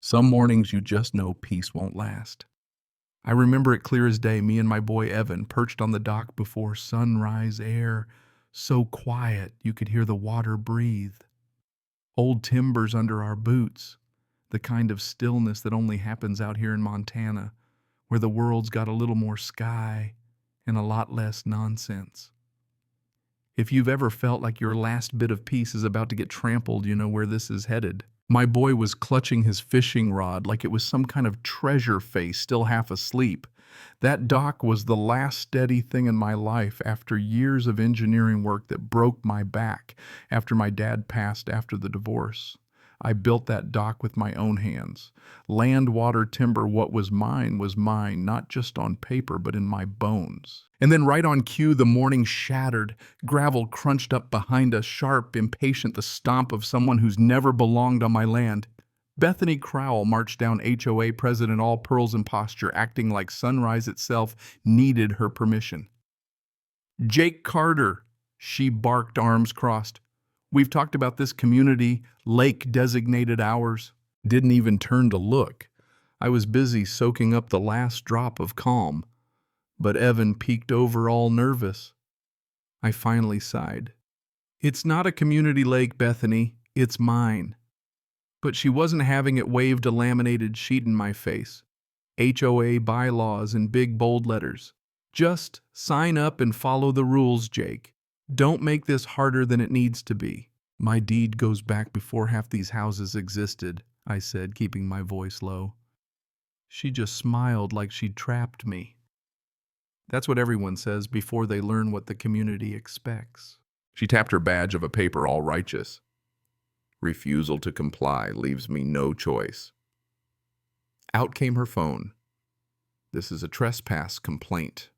Some mornings you just know peace won't last. I remember it clear as day, me and my boy Evan perched on the dock before sunrise air, so quiet you could hear the water breathe. Old timbers under our boots, the kind of stillness that only happens out here in Montana, where the world's got a little more sky and a lot less nonsense. If you've ever felt like your last bit of peace is about to get trampled, you know where this is headed. My boy was clutching his fishing rod like it was some kind of treasure face still half asleep. That dock was the last steady thing in my life after years of engineering work that broke my back after my dad passed after the divorce. I built that dock with my own hands. Land, water, timber, what was mine, not just on paper, but in my bones. And then right on cue, the morning shattered. Gravel crunched up behind us, sharp, impatient, the stomp of someone who's never belonged on my land. Bethany Crowell marched down HOA president, all pearls and posture, acting like sunrise itself needed her permission. "Jake Carter," she barked, arms crossed. "We've talked about this community, lake designated ours." Didn't even turn to look. I was busy soaking up the last drop of calm. But Evan peeked over all nervous. I finally sighed. "It's not a community lake, Bethany. It's mine." But she wasn't having it, waved a laminated sheet in my face. HOA bylaws in big bold letters. "Just sign up and follow the rules, Jake. Don't make this harder than it needs to be." "My deed goes back before half these houses existed," I said, keeping my voice low. She just smiled like she'd trapped me. That's what everyone says before they learn what the community expects. She tapped her badge of a paper, all righteous. "Refusal to comply leaves me no choice." Out came her phone. "This is a trespass complaint.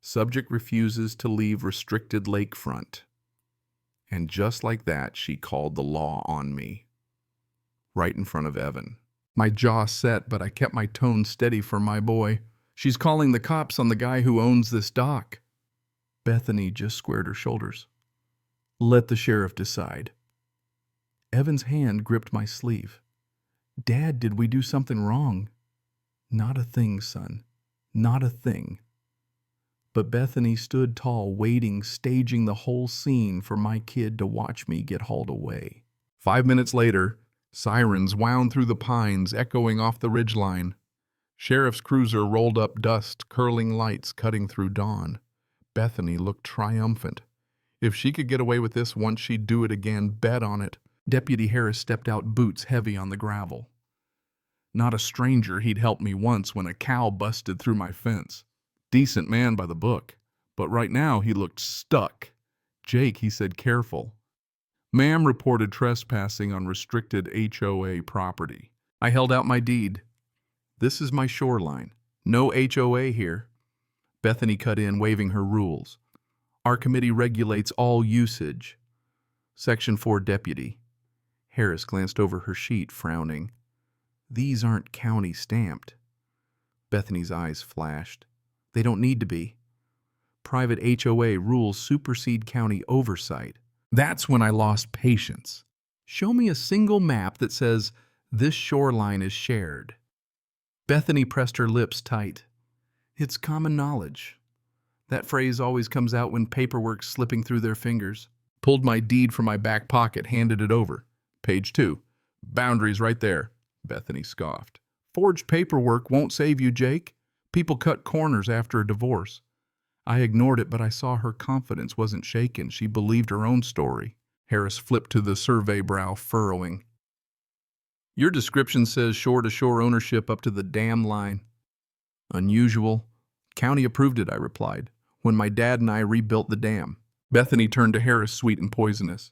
Subject refuses to leave restricted lakefront." And just like that, she called the law on me. Right in front of Evan. My jaw set, but I kept my tone steady for my boy. "She's calling the cops on the guy who owns this dock." Bethany just squared her shoulders. "Let the sheriff decide." Evan's hand gripped my sleeve. "Dad, did we do something wrong?" "Not a thing, son. Not a thing." But Bethany stood tall, waiting, staging the whole scene for my kid to watch me get hauled away. 5 minutes later, sirens wound through the pines, echoing off the ridgeline. Sheriff's cruiser rolled up, dust, curling lights cutting through dawn. Bethany looked triumphant. If she could get away with this once, she'd do it again, bet on it. Deputy Harris stepped out, boots heavy on the gravel. Not a stranger, he'd helped me once when a cow busted through my fence. Decent man by the book, but right now he looked stuck. "Jake," he said, "careful." "Ma'am reported trespassing on restricted HOA property." I held out my deed. "This is my shoreline. No HOA here." Bethany cut in, waving her rules. "Our committee regulates all usage." Section 4 Deputy. Harris glanced over her sheet, frowning. "These aren't county stamped." Bethany's eyes flashed. "They don't need to be. Private HOA rules supersede county oversight." That's when I lost patience. "Show me a single map that says this shoreline is shared." Bethany pressed her lips tight. "It's common knowledge." That phrase always comes out when paperwork's slipping through their fingers. Pulled my deed from my back pocket, handed it over. "Page 2. Boundaries right there," Bethany scoffed. "Forged paperwork won't save you, Jake. People cut corners after a divorce." I ignored it, but I saw her confidence wasn't shaken. She believed her own story. Harris flipped to the survey, brow furrowing. "Your description says shore-to-shore ownership up to the dam line." "Unusual. County approved it," I replied, "when my dad and I rebuilt the dam." Bethany turned to Harris, sweet and poisonous.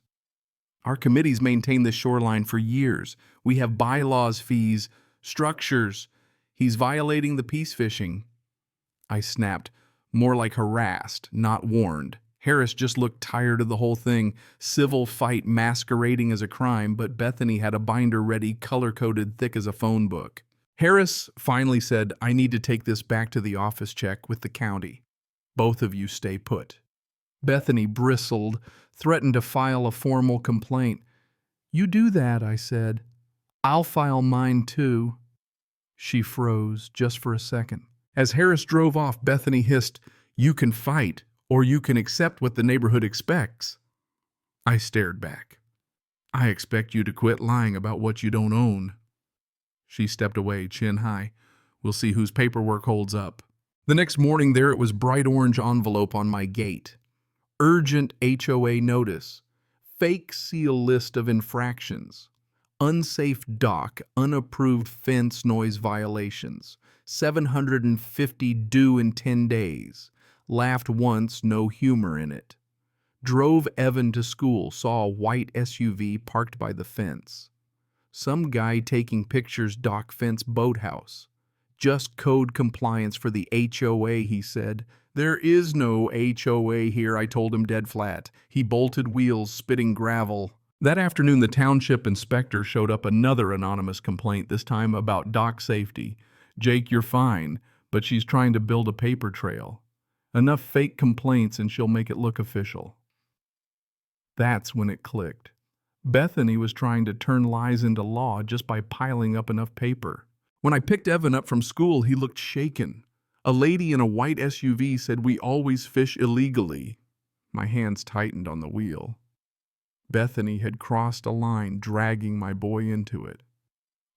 "Our committee's maintained this shoreline for years. We have bylaws, fees, structures. He's violating the peace fishing." I snapped, more like harassed, not warned. Harris just looked tired of the whole thing, civil fight masquerading as a crime, but Bethany had a binder ready, color-coded, thick as a phone book. Harris finally said, "I need to take this back to the office check with the county. Both of you stay put." Bethany bristled, threatened to file a formal complaint. "You do that," I said. I'll file mine too. She froze just for a second. As Harris drove off, Bethany hissed, "You can fight, or you can accept what the neighborhood expects." I stared back. "I expect you to quit lying about what you don't own." She stepped away, chin high. "We'll see whose paperwork holds up." The next morning, there it was, bright orange envelope on my gate. Urgent HOA notice. Fake seal list of infractions. Unsafe dock, unapproved fence noise violations. 750 due in 10 days. Laughed once, no humor in it. Drove Evan to school, saw a white SUV parked by the fence. Some guy taking pictures, dock fence boathouse. Just code compliance for the HOA, he said. "There is no HOA here," I told him dead flat. He bolted wheels, spitting gravel. That afternoon, the township inspector showed up, another anonymous complaint, this time about dock safety. "Jake, you're fine, but she's trying to build a paper trail. Enough fake complaints and she'll make it look official." That's when it clicked. Bethany was trying to turn lies into law just by piling up enough paper. When I picked Evan up from school, he looked shaken. A lady in a white SUV said, "We always fish illegally." My hands tightened on the wheel. Bethany had crossed a line, dragging my boy into it.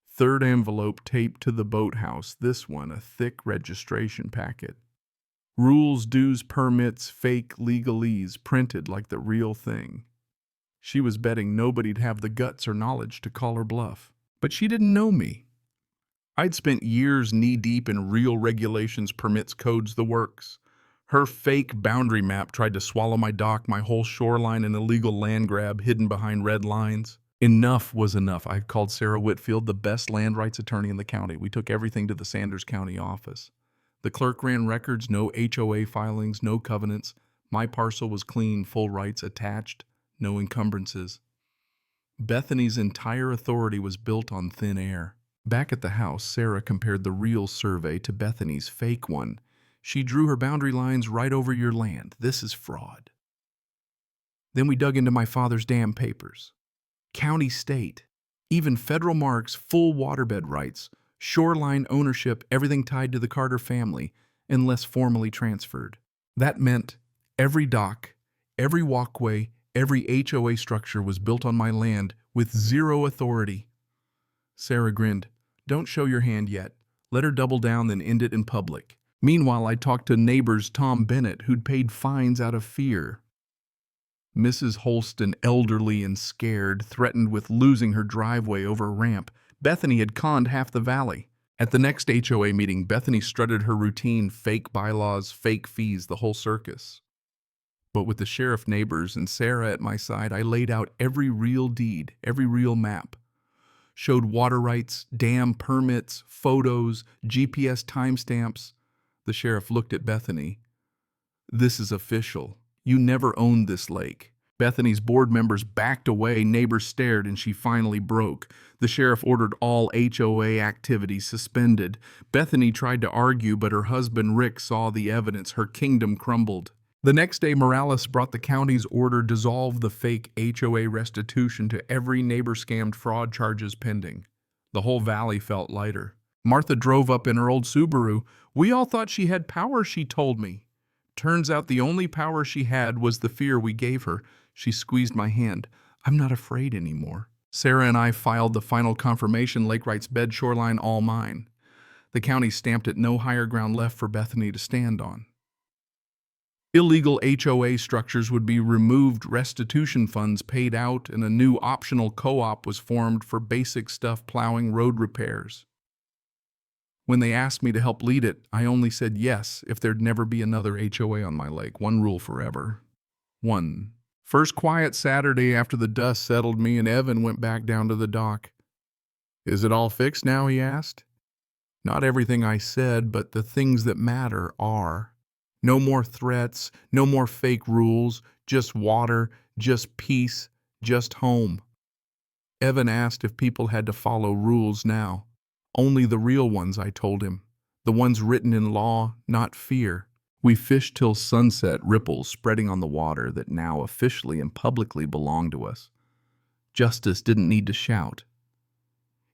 Third envelope taped to the boathouse, this one a thick registration packet. Rules, dues, permits, fake legalese, printed like the real thing. She was betting nobody'd have the guts or knowledge to call her bluff. But she didn't know me. I'd spent years knee-deep in real regulations, permits, codes, the works. Her fake boundary map tried to swallow my dock, my whole shoreline, an illegal land grab hidden behind red lines. Enough was enough. I called Sarah Whitfield, the best land rights attorney in the county. We took everything to the Sanders County office. The clerk ran records, no HOA filings, no covenants. My parcel was clean, full rights attached, no encumbrances. Bethany's entire authority was built on thin air. Back at the house, Sarah compared the real survey to Bethany's fake one. "She drew her boundary lines right over your land. This is fraud." Then we dug into my father's dam papers. County, state, even federal marks, full waterbed rights, shoreline ownership, everything tied to the Carter family, unless formally transferred. That meant every dock, every walkway, every HOA structure was built on my land with zero authority. Sarah grinned. "Don't show your hand yet. Let her double down, then end it in public." Meanwhile, I talked to neighbors Tom Bennett, who'd paid fines out of fear. Mrs. Holston, elderly and scared, threatened with losing her driveway over a ramp. Bethany had conned half the valley. At the next HOA meeting, Bethany strutted her routine, fake bylaws, fake fees, the whole circus. But with the sheriff neighbors and Sarah at my side, I laid out every real deed, every real map. Showed water rights, dam permits, photos, GPS timestamps. The sheriff looked at Bethany. "This is official. You never owned this lake." Bethany's board members backed away, neighbors stared, and she finally broke. The sheriff ordered all HOA activity suspended. Bethany tried to argue, but her husband Rick saw the evidence. Her kingdom crumbled. The next day, Morales brought the county's order, dissolve the fake HOA restitution to every neighbor, scammed, fraud charges pending. The whole valley felt lighter. Martha drove up in her old Subaru. "We all thought she had power," she told me. Turns out the only power she had was the fear we gave her. She squeezed my hand. "I'm not afraid anymore." Sarah and I filed the final confirmation, lake rights, bed, shoreline, all mine. The county stamped it, no higher ground left for Bethany to stand on. Illegal HOA structures would be removed, restitution funds paid out, and a new optional co-op was formed for basic stuff, plowing, road repairs. When they asked me to help lead it, I only said yes if there'd never be another HOA on my lake. One rule forever. 1. First quiet Saturday after the dust settled, me and Evan went back down to the dock. "Is it all fixed now?" he asked. Not everything I said, but the things that matter are. No more threats, no more fake rules, just water, just peace, just home. Evan asked if people had to follow rules now. Only the real ones, I told him. The ones written in law, not fear. We fished till sunset, ripples spreading on the water that now officially and publicly belonged to us. Justice didn't need to shout.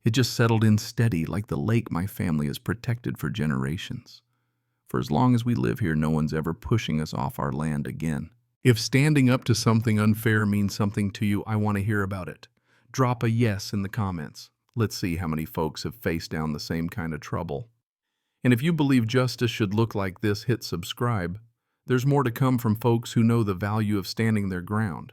It just settled in steady like the lake my family has protected for generations. For as long as we live here, no one's ever pushing us off our land again. If standing up to something unfair means something to you, I want to hear about it. Drop a yes in the comments. Let's see how many folks have faced down the same kind of trouble. And if you believe justice should look like this, hit subscribe. There's more to come from folks who know the value of standing their ground.